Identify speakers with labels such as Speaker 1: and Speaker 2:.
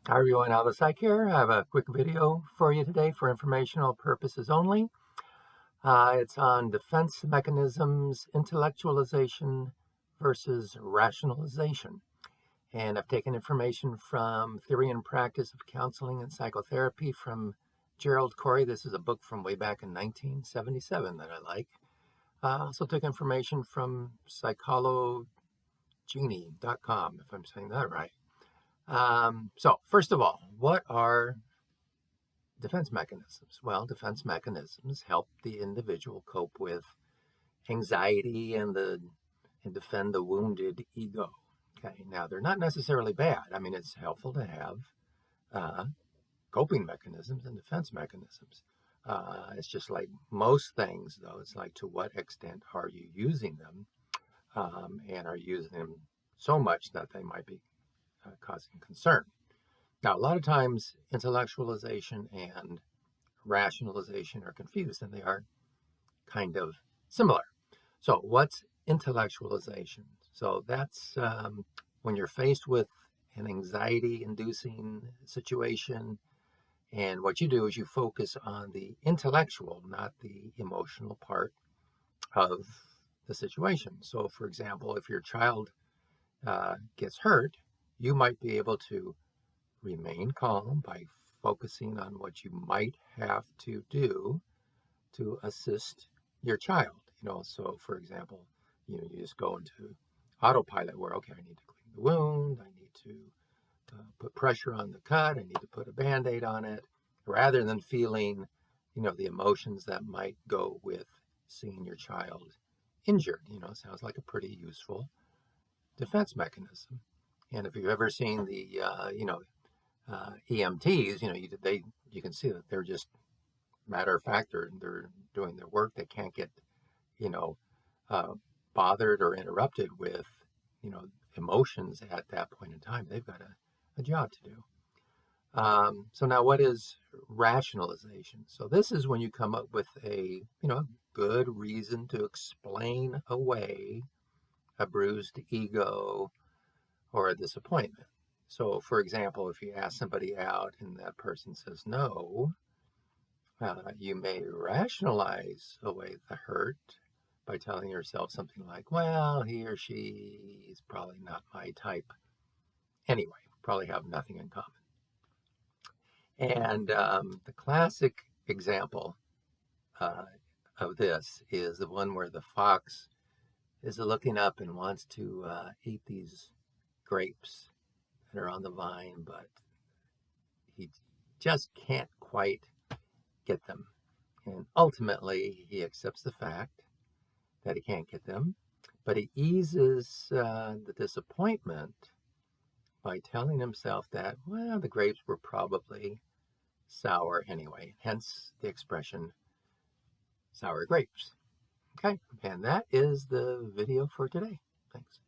Speaker 1: Hi everyone, Alva Psych here. I have a quick video for you today for informational purposes only. It's on defense mechanisms, intellectualization versus rationalization. And I've taken information from Theory and Practice of Counseling and Psychotherapy from Gerald Corey. This is a book from way back in 1977 that I like. I also took information from psychologenie.com, if I'm saying that right. So first of all, what are defense mechanisms? Well, defense mechanisms help the individual cope with anxiety and defend the wounded ego. Okay, now they're not necessarily bad. I mean, it's helpful to have uh, coping mechanisms and defense mechanisms. It's just like most things, though. It's like, to what extent are you using them, and are you using them so much that they might be causing concern? Now, a lot of times, intellectualization and rationalization are confused, and they are kind of similar. So, what's intellectualization? So, that's when you're faced with an anxiety inducing situation, and what you do is you focus on the intellectual, not the emotional part of the situation. So, for example, if your child gets hurt, you might be able to remain calm by focusing on what you might have to do to assist your child. So for example, you just go into autopilot where, okay, I need to clean the wound, I need to put pressure on the cut, I need to put a band-aid on it, rather than feeling, the emotions that might go with seeing your child injured. Sounds like a pretty useful defense mechanism. And if you've ever seen the, EMTs, you can see that they're just matter of fact, they're doing their work. They can't get, you know, uh, bothered or interrupted with, emotions at that point in time. They've got a job to do. So now, what is rationalization? So this is when you come up with a, good reason to explain away a bruised ego or a disappointment. So, for example, if you ask somebody out and that person says no, you may rationalize away the hurt by telling yourself something like, well, he or she is probably not my type anyway, probably have nothing in common. And the classic example uh, of this is the one where the fox is looking up and wants to eat these grapes that are on the vine, but he just can't quite get them. And ultimately, he accepts the fact that he can't get them, but he eases the disappointment by telling himself that, well, the grapes were probably sour anyway, hence the expression sour grapes. Okay, and that is the video for today. Thanks.